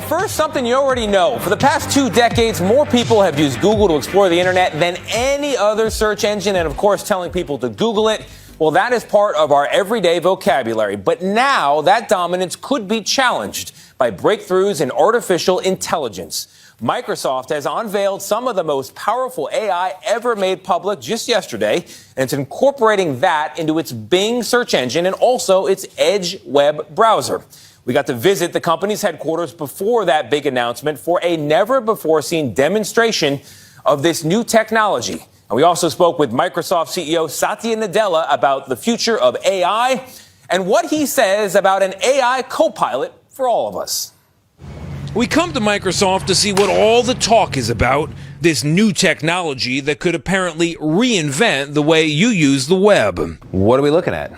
First, something you already know. For the past 2 decades, more people have used Google to explore the internet than any other search engine. And of course, telling people to Google it, well, that is part of our everyday vocabulary. But now that dominance could be challenged by breakthroughs in artificial intelligence. Microsoft has unveiled some of the most powerful AI ever made public just yesterday, and it's incorporating that into its Bing search engine and also its Edge web browser. We got to visit the company's headquarters before that big announcement for a never-before-seen demonstration of this new technology. And we also spoke with Microsoft CEO Satya Nadella about the future of AI and what he says about an AI co-pilot for all of us. We come to Microsoft to see what all the talk is about, this new technology that could apparently reinvent the way you use the web. What are we looking at?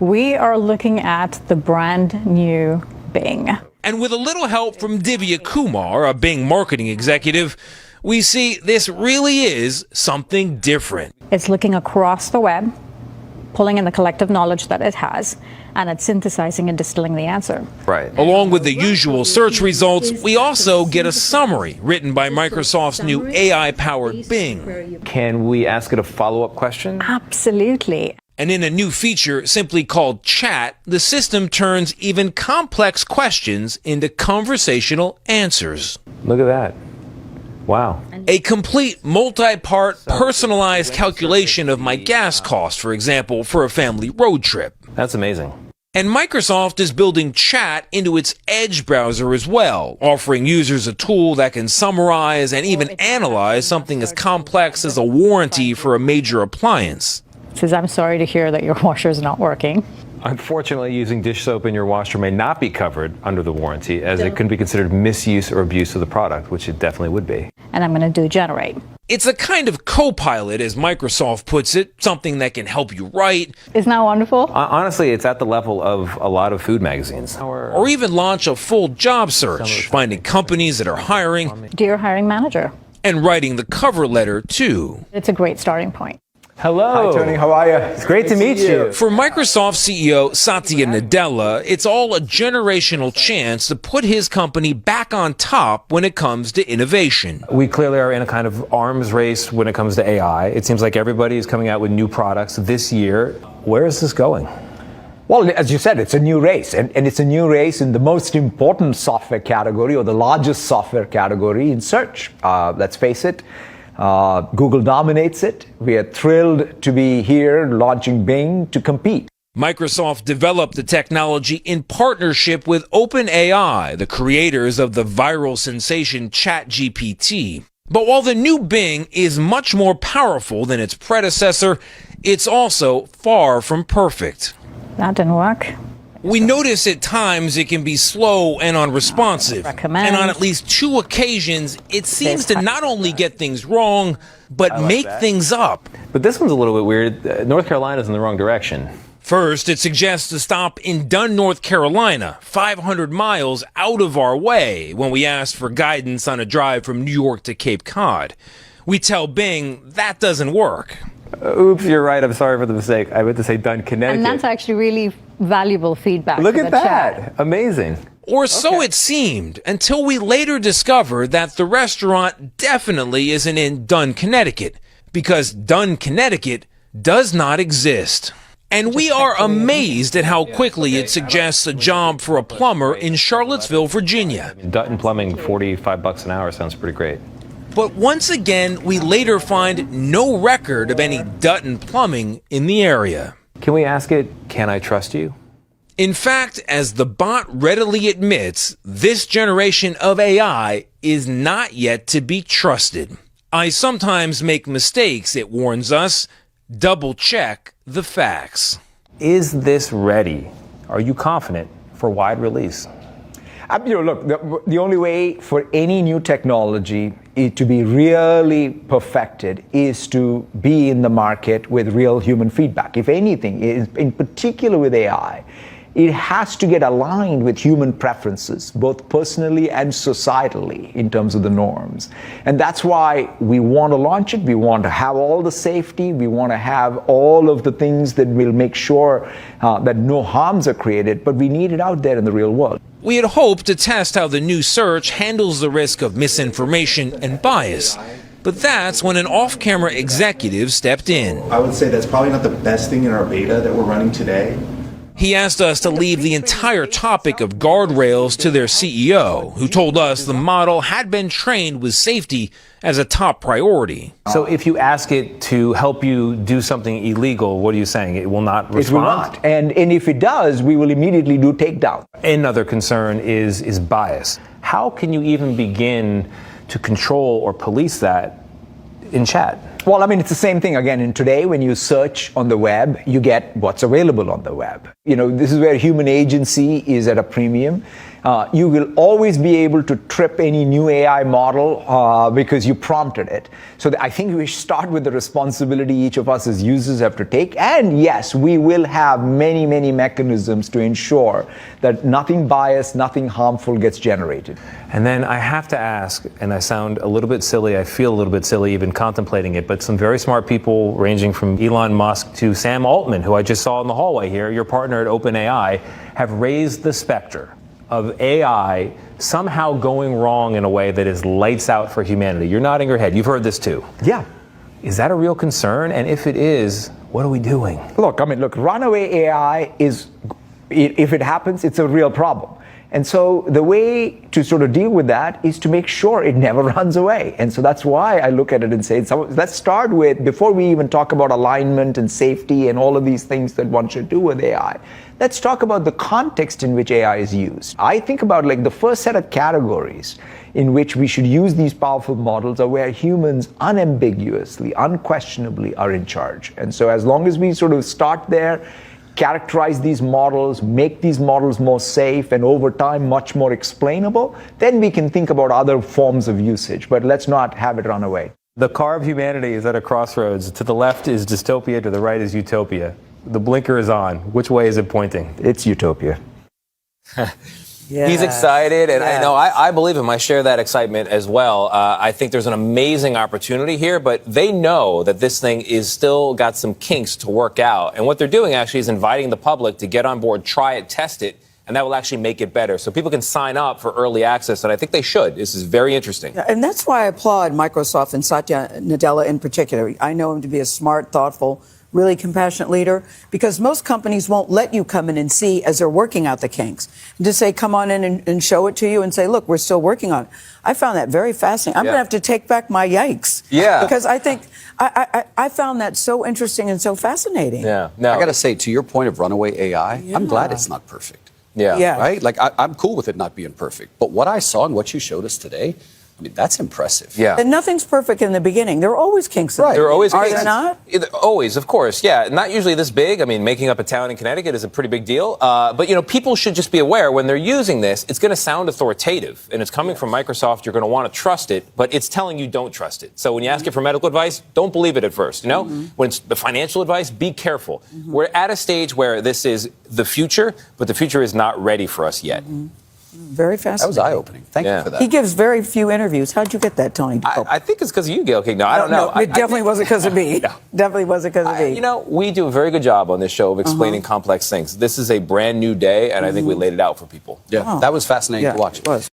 We are looking at the brand new Bing. And with a little help from Divya Kumar, a Bing marketing executive, we see this really is something different. It's looking across the web, pulling in the collective knowledge that it has, and it's synthesizing and distilling the answer. Right. Along with the usual search results, we also get a summary written by Microsoft's new AI-powered Bing. Can we ask it a follow-up question? Absolutely. And in a new feature simply called Chat, the system turns even complex questions into conversational answers. Look at that. Wow. A complete multi-part personalized calculation of my gas cost, for example, for a family road trip. That's amazing. And Microsoft is building Chat into its Edge browser as well, offering users a tool that can summarize and even analyze something as complex as a warranty for a major appliance. Says, I'm sorry to hear that your washer is not working. Unfortunately, using dish soap in your washer may not be covered under the warranty, as it can be considered misuse or abuse of the product, which it definitely would be. And I'm going to do generate. It's a kind of co-pilot, as Microsoft puts it, something that can help you write. Isn't that wonderful? Honestly, it's at the level of a lot of food magazines. Or even launch a full job search, finding companies that are hiring. Dear hiring manager. And writing the cover letter, too. It's a great starting point. Hello. Hi, Tony. How are you? It's great to meet you. For Microsoft CEO Satya Nadella, it's all a generational chance to put his company back on top when it comes to innovation. We clearly are in a kind of arms race when it comes to AI. It seems like everybody is coming out with new products this year. Where is this going? Well, as you said, it's a new race. And it's a new race in the most important software category, or the largest software category in search. Let's face it. Google dominates it. We are thrilled to be here launching Bing to compete. Microsoft developed the technology in partnership with OpenAI, the creators of the viral sensation ChatGPT. But while the new Bing is much more powerful than its predecessor, it's also far from perfect. That didn't work. We notice at times it can be slow and unresponsive. And on at least 2 occasions, it seems to not only get things wrong, but make things up. But this one's a little bit weird. North Carolina's in the wrong direction. First, it suggests a stop in Dunn, North Carolina, 500 miles out of our way, when we asked for guidance on a drive from New York to Cape Cod. We tell Bing that doesn't work. Oops, you're right. I'm sorry for the mistake. I meant to say Dunn, Connecticut. And that's actually really valuable feedback. Look at that. Chat. Amazing. Or so it seemed, until we later discovered that the restaurant definitely isn't in Dunn, Connecticut, because Dunn, Connecticut does not exist. And we are amazed at how quickly it suggests a job for a plumber in Charlottesville, Virginia. Dutton Plumbing, $45 an hour sounds pretty great. But once again, we later find no record of any Dutton Plumbing in the area. Can we ask it, can I trust you? In fact, as the bot readily admits, this generation of AI is not yet to be trusted. I sometimes make mistakes, it warns us. Double check the facts. Is this ready? Are you confident for wide release? Look, the only way for any new technology to be really perfected is to be in the market with real human feedback. If anything, in particular with AI, it has to get aligned with human preferences, both personally and societally, in terms of the norms. And that's why we want to launch it. We want to have all the safety. We want to have all of the things that will make sure that no harms are created, but we need it out there in the real world. We had hoped to test how the new search handles the risk of misinformation and bias. But that's when an off-camera executive stepped in. I would say that's probably not the best thing in our beta that we're running today. He asked us to leave the entire topic of guardrails to their CEO, who told us the model had been trained with safety as a top priority. So if you ask it to help you do something illegal, what are you saying? It will not respond? It will not. And if it does, we will immediately do takedown. Another concern is bias. How can you even begin to control or police that in chat? Well, I mean, it's the same thing again. And today, when you search on the web, you get what's available on the web. You know, this is where human agency is at a premium. You will always be able to trip any new AI model because you prompted it. So I think we should start with the responsibility each of us as users have to take. And yes, we will have many, many mechanisms to ensure that nothing biased, nothing harmful gets generated. And then I have to ask, and I sound a little bit silly, I feel a little bit silly even contemplating it, but some very smart people ranging from Elon Musk to Sam Altman, who I just saw in the hallway here, your partner at OpenAI, have raised the specter of AI somehow going wrong in a way that is lights out for humanity. You're nodding your head. You've heard this too. Yeah. Is that a real concern? And if it is, what are we doing? Look, runaway AI is, if it happens, it's a real problem. And so the way to sort of deal with that is to make sure it never runs away. And so that's why I look at it and say, let's start with, before we even talk about alignment and safety and all of these things that one should do with AI, let's talk about the context in which AI is used. I think about like the first set of categories in which we should use these powerful models are where humans unambiguously, unquestionably are in charge. And so as long as we sort of start there, characterize these models, make these models more safe and over time much more explainable, then we can think about other forms of usage. But let's not have it run away. The car of humanity is at a crossroads. To the left is dystopia, to the right is utopia. The blinker is on. Which way is it pointing? It's utopia. Yes. He's excited, and I know I believe him. I share that excitement as well. I think there's an amazing opportunity here, but they know that this thing is still got some kinks to work out. And what they're doing actually is inviting the public to get on board, try it, test it, and that will actually make it better. So people can sign up for early access, and I think they should. This is very interesting. Yeah, and that's why I applaud Microsoft and Satya Nadella in particular. I know him to be a smart, thoughtful, really compassionate leader, because most companies won't let you come in and see as they're working out the kinks. And to say, come on in and show it to you and say, look, we're still working on it. I found that very fascinating. I'm going to have to take back my yikes. Yeah. Because I think I found that so interesting and so fascinating. Yeah. No. I got to say, to your point of runaway AI, I'm glad it's not perfect. Yeah. Right? Like, I'm cool with it not being perfect. But what I saw and what you showed us today, I mean, that's impressive. Yeah. And nothing's perfect in the beginning. There are always kinks. Right. There are always kinks. Are there not? Always, of course. Yeah. Not usually this big. I mean, making up a town in Connecticut is a pretty big deal. But, you know, people should just be aware when they're using this, it's going to sound authoritative. And it's coming from Microsoft. You're going to want to trust it. But it's telling you don't trust it. So when you ask it for medical advice, don't believe it at first. You know, when it's the financial advice, be careful. We're at a stage where this is the future, but the future is not ready for us yet. Very fascinating. That was eye-opening. Thank you for that. He gives very few interviews. How'd you get that, Tony? I think it's because of you, Gail King. No, I don't know. No, it definitely wasn't because of me. No. Definitely wasn't because of me. You know, we do a very good job on this show of explaining complex things. This is a brand new day, and I think we laid it out for people. Yeah, that was fascinating to watch. It was.